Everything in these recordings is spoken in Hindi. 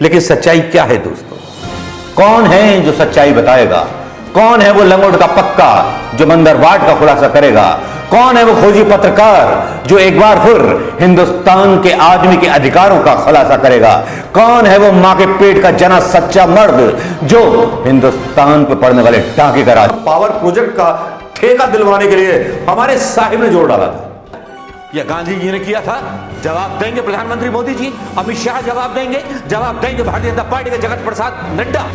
लेकिन सच्चाई क्या है दोस्तों? कौन है जो सच्चाई बताएगा? कौन है वो लंगोट का पक्का जो मंदरबाट का खुलासा करेगा? कौन है वो खोजी पत्रकार जो एक बार फिर हिंदुस्तान के आदमी के अधिकारों का खुलासा करेगा? कौन है वो मां के पेट का जना सच्चा मर्द जो हिंदुस्तान पर पड़ने वाले टांके का राज पावर प्रोजेक्ट का ठेका दिलवाने के लिए हमारे साहिब ने जोर डाला था? यह गांधी जी ने किया था? जवाब देंगे प्रधानमंत्री मोदी जी, अमित शाह जवाब देंगे भारतीय जनता पार्टी के जगत प्रसाद नड्डा।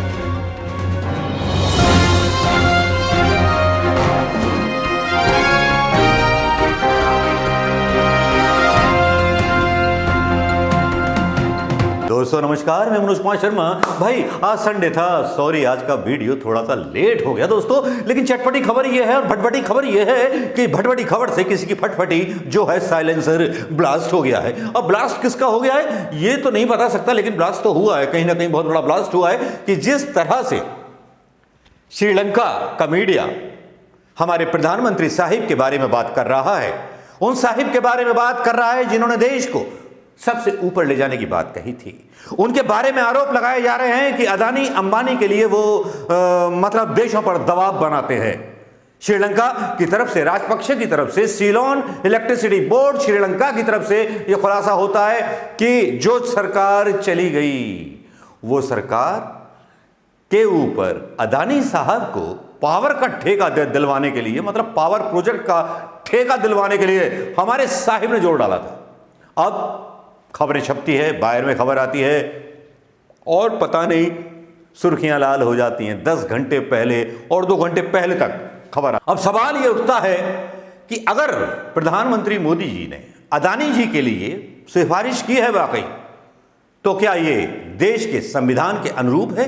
दोस्तों नमस्कार, मैं मनोज कुमार शर्मा। भाई आज संडे था, सॉरी आज का वीडियो थोड़ा सा लेट हो गया दोस्तों, लेकिन चटपटी खबर यह है और भटभटी खबर यह है कि भटभटी खबर से किसी की फटफटी जो है साइलेंसर ब्लास्ट हो गया है। अब ब्लास्ट किसका हो गया है ये तो नहीं बता सकता, लेकिन ब्लास्ट तो हुआ है, कहीं ना कहीं बहुत बड़ा ब्लास्ट हुआ है कि जिस तरह से श्रीलंका का मीडिया हमारे प्रधानमंत्री साहिब के बारे में बात कर रहा है, उन साहिब के बारे में बात कर रहा है जिन्होंने देश को सबसे ऊपर ले जाने की बात कही थी। उनके बारे में आरोप लगाए जा रहे हैं कि अदानी अंबानी के लिए वो मतलब देशों पर दबाव बनाते हैं। श्रीलंका की तरफ से, राजपक्षे की तरफ से, सीलोन इलेक्ट्रिसिटी बोर्ड श्रीलंका की तरफ से यह खुलासा होता है कि जो सरकार चली गई वो सरकार के ऊपर अदानी साहब को पावर का ठेका दिलवाने के लिए, मतलब पावर प्रोजेक्ट का ठेका दिलवाने के लिए हमारे साहिब ने जोर डाला था। अब खबरें छपती है, बाहर में खबर आती है और पता नहीं सुर्खियां लाल हो जाती हैं 10 घंटे पहले और 2 घंटे पहले तक खबर। अब सवाल यह उठता है कि अगर प्रधानमंत्री मोदी जी ने अदानी जी के लिए सिफारिश की है वाकई, तो क्या यह देश के संविधान के अनुरूप है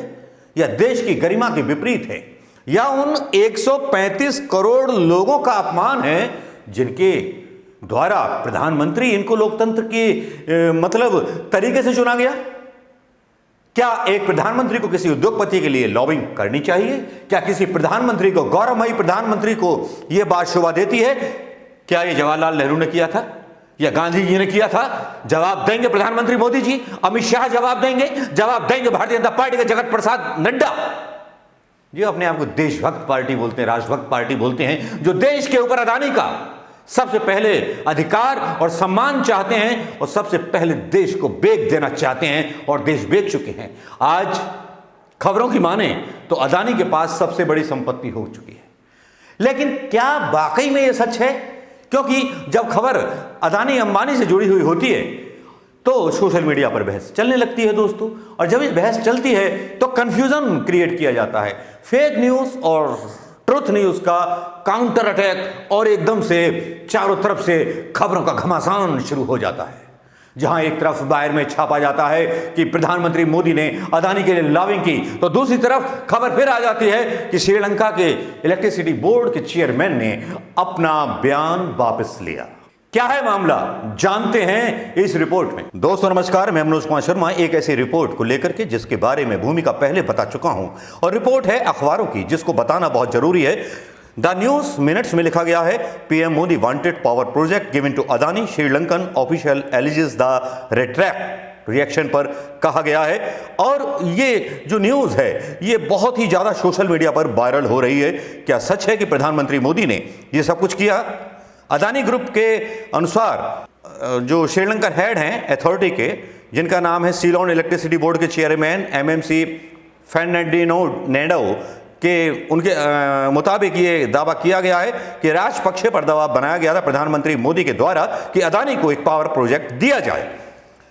या देश की गरिमा के विपरीत है, या उन 135 करोड़ लोगों का अपमान है जिनके द्वारा प्रधानमंत्री इनको लोकतंत्र के मतलब तरीके से चुना गया? क्या एक प्रधानमंत्री को किसी उद्योगपति के लिए लॉबिंग करनी चाहिए? क्या किसी प्रधानमंत्री को, गौरवमयी प्रधानमंत्री को यह बात शोभा देती है? क्या यह जवाहरलाल नेहरू ने किया था या गांधी जी ने किया था? जवाब देंगे प्रधानमंत्री मोदी जी, अमित शाह जवाब देंगे भारतीय जनता पार्टी के जगत प्रसाद नड्डा, जो अपने आप को देशभक्त पार्टी बोलते हैं, राष्ट्रभक्त पार्टी बोलते हैं, जो देश के ऊपर अदानी का सबसे पहले अधिकार और सम्मान चाहते हैं और सबसे पहले देश को बेच देना चाहते हैं और देश बेच चुके हैं। आज खबरों की माने तो अदानी के पास सबसे बड़ी संपत्ति हो चुकी है, लेकिन क्या वाकई में यह सच है? क्योंकि जब खबर अदानी अंबानी से जुड़ी हुई होती है तो सोशल मीडिया पर बहस चलने लगती है दोस्तों, और जब इस बहस चलती है तो कंफ्यूजन क्रिएट किया जाता है, फेक न्यूज और ट्रुथ न्यूज का काउंटर अटैक, और एकदम से चारों तरफ से खबरों का घमासान शुरू हो जाता है। जहां एक तरफ बाहर में छापा जाता है कि प्रधानमंत्री मोदी ने अदानी के लिए लॉबिंग की, तो दूसरी तरफ खबर फिर आ जाती है कि श्रीलंका के इलेक्ट्रिसिटी बोर्ड के चेयरमैन ने अपना बयान वापस लिया। क्या है मामला, जानते हैं इस रिपोर्ट में। दोस्तों नमस्कार, मैं मनोज कुमार शर्मा एक ऐसी रिपोर्ट को लेकर के जिसके बारे में भूमिका पहले बता चुका हूं, और रिपोर्ट है अखबारों की जिसको बताना बहुत जरूरी है। द न्यूज मिनट्स में लिखा गया है, PM Modi wanted power project given to Adani, Sri Lankan official alleges the retract reaction पर कहा गया है। और ये जो न्यूज है ये बहुत ही ज्यादा सोशल मीडिया पर वायरल हो रही है। क्या सच है कि प्रधानमंत्री मोदी ने ये सब कुछ किया? अदानी ग्रुप के अनुसार जो श्रीलंकन हेड हैं अथॉरिटी के, जिनका नाम है सीलोन इलेक्ट्रिसिटी बोर्ड के चेयरमैन एमएमसी फर्नांडिनो नेडो के, उनके मुताबिक ये दावा किया गया है कि राजपक्षे पर दबाव बनाया गया था प्रधानमंत्री मोदी के द्वारा कि अदानी को एक पावर प्रोजेक्ट दिया जाए।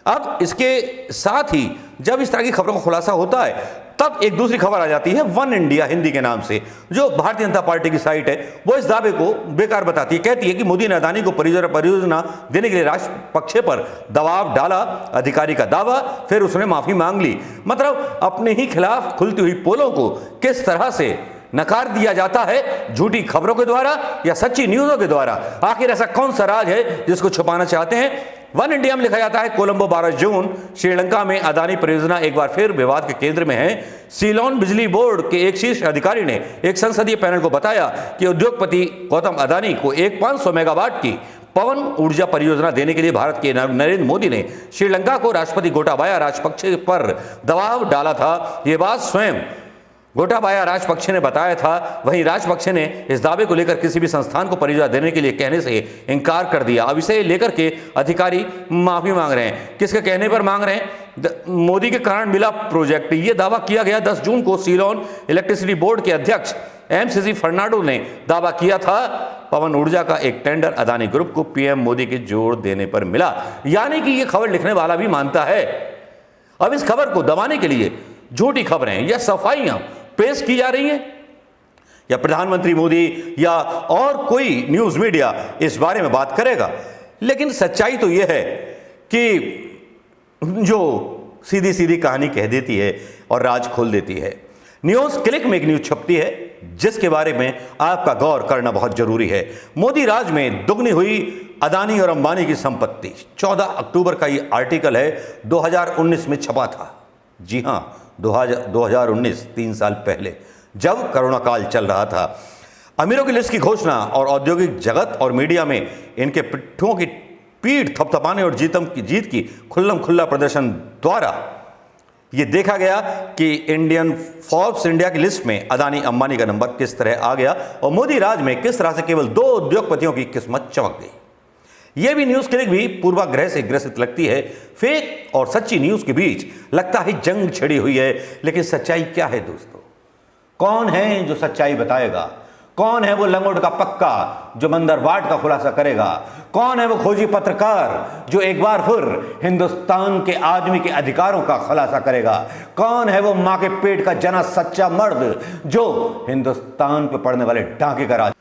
अब इसके साथ ही जब इस तरह की खबरों का खुलासा होता है तब एक दूसरी खबर आ जाती है वन इंडिया हिंदी के नाम से, जो भारतीय जनता पार्टी की साइट है, वो इस दावे को बेकार बताती है। कहती है कि मोदी ने अदानी को परियोजना देने के लिए राजपक्षे पर दबाव डाला, अधिकारी का दावा, फिर उसने माफी मांग ली। मतलब अपने ही खिलाफ खुलती हुई पोलों को किस तरह से नकार दिया जाता है, झूठी खबरों के द्वारा या सच्ची न्यूज़ों के द्वारा। आखिर ऐसा कौन सा राज है जिसको छुपाना चाहते हैं? वन इंडिया में लिखा जाता है, कोलंबो 12 जून, श्रीलंका में अदानी परियोजना एक बार फिर विवाद के केंद्र में है। सीलोन बिजली बोर्ड के एक शीर्ष अधिकारी ने एक संसदीय पैनल को बताया कि उद्योगपति गौतम अदानी को एक 500 मेगावाट की पवन ऊर्जा परियोजना देने के लिए भारत के नरेंद्र मोदी ने श्रीलंका को राष्ट्रपति गोटाबाया राजपक्षे पर दबाव डाला था। ये बात स्वयं गोटाबाया राजपक्षे ने बताया था। वहीं राजपक्षे ने इस दावे को लेकर किसी भी संस्थान को परियोजना देने के लिए कहने से इनकार कर दिया। अब इसे लेकर के अधिकारी माफी मांग रहे हैं। किसके कहने पर मांग रहे हैं? मोदी के कारण मिला प्रोजेक्ट, ये दावा किया गया 10 जून को सीलोन इलेक्ट्रिसिटी बोर्ड के अध्यक्ष MCC फर्नांडो ने दावा किया था। पवन ऊर्जा का एक टेंडर अदानी ग्रुप को पीएम मोदी के जोर देने पर मिला, यानी कि यह खबर लिखने वाला भी मानता है। अब इस खबर को दबाने के लिए झूठी खबरें या सफाइयां पेश की जा रही हैं, या प्रधानमंत्री मोदी या और कोई न्यूज मीडिया इस बारे में बात करेगा। लेकिन सच्चाई तो यह है कि जो सीधी सीधी कहानी कह देती है और राज खोल देती है। न्यूज क्लिक में एक न्यूज छपती है जिसके बारे में आपका गौर करना बहुत जरूरी है। मोदी राज में दुगनी हुई अदानी और अंबानी की संपत्ति। 14 अक्टूबर का ये आर्टिकल है, 2019 में छपा था। जी हां, 2019, 3 साल पहले, जब कोरोना काल चल रहा था। अमीरों की लिस्ट की घोषणा और औद्योगिक जगत और मीडिया में इनके पिट्ठों की पीठ थपथपाने और जीत की खुल्लम खुल्ला प्रदर्शन द्वारा यह देखा गया कि फोर्ब्स इंडिया की लिस्ट में अदानी अंबानी का नंबर किस तरह आ गया और मोदी राज में किस तरह से केवल 2 उद्योगपतियों की किस्मत चमक गई। यह भी न्यूज क्लिक भी पूर्वाग्रह से ग्रसित लगती है। फेक और सच्ची न्यूज के बीच लगता है जंग छिड़ी हुई है, लेकिन सच्चाई क्या है दोस्तों? कौन है जो सच्चाई बताएगा? कौन है वो लंगोट का पक्का जो मंदरबाट का खुलासा करेगा? कौन है वो खोजी पत्रकार जो एक बार फिर हिंदुस्तान के आदमी के अधिकारों का खुलासा करेगा? कौन है वो मां के पेट का जना सच्चा मर्द जो हिंदुस्तान पर पड़ने वाले डांके का राज?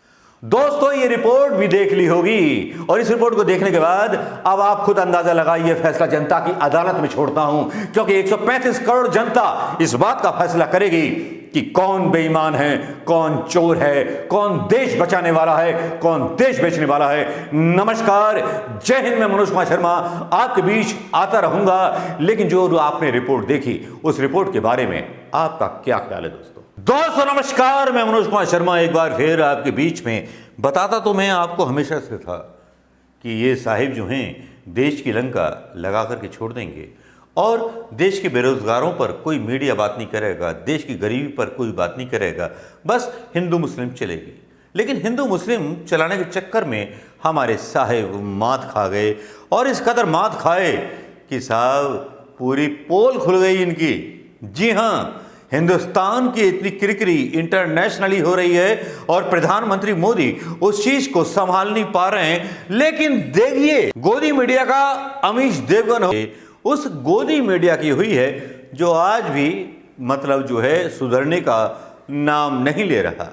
दोस्तों, ये रिपोर्ट भी देख ली होगी और इस रिपोर्ट को देखने के बाद अब आप खुद अंदाजा लगाइए। फैसला जनता की अदालत में छोड़ता हूं, क्योंकि 135 करोड़ जनता इस बात का फैसला करेगी कि कौन बेईमान है, कौन चोर है, कौन देश बचाने वाला है, कौन देश बेचने वाला है। नमस्कार, जय हिंद। मैं मनोज कुमार शर्मा आपके बीच आता रहूंगा। लेकिन जो आपने रिपोर्ट देखी, उस रिपोर्ट के बारे में आपका क्या ख्याल है दोस्तों? नमस्कार, मैं मनोज कुमार शर्मा एक बार फिर आपके बीच में। बताता तो मैं आपको हमेशा से था कि ये साहिब जो हैं देश की लंका लगा करके छोड़ देंगे और देश के बेरोजगारों पर कोई मीडिया बात नहीं करेगा, देश की गरीबी पर कोई बात नहीं करेगा, बस हिंदू मुस्लिम चलेगी। लेकिन हिंदू मुस्लिम चलाने के चक्कर में हमारे साहिब मात खा गए और इस कदर मात खाए कि साहब पूरी पोल खुल गई इनकी। जी हाँ, हिंदुस्तान की इतनी किरकिरी इंटरनेशनली हो रही है और प्रधानमंत्री मोदी उस चीज को संभाल नहीं पा रहे हैं। लेकिन देखिए, गोदी मीडिया का अमीश देवगन उस गोदी मीडिया की हुई है जो आज भी मतलब जो है सुधरने का नाम नहीं ले रहा।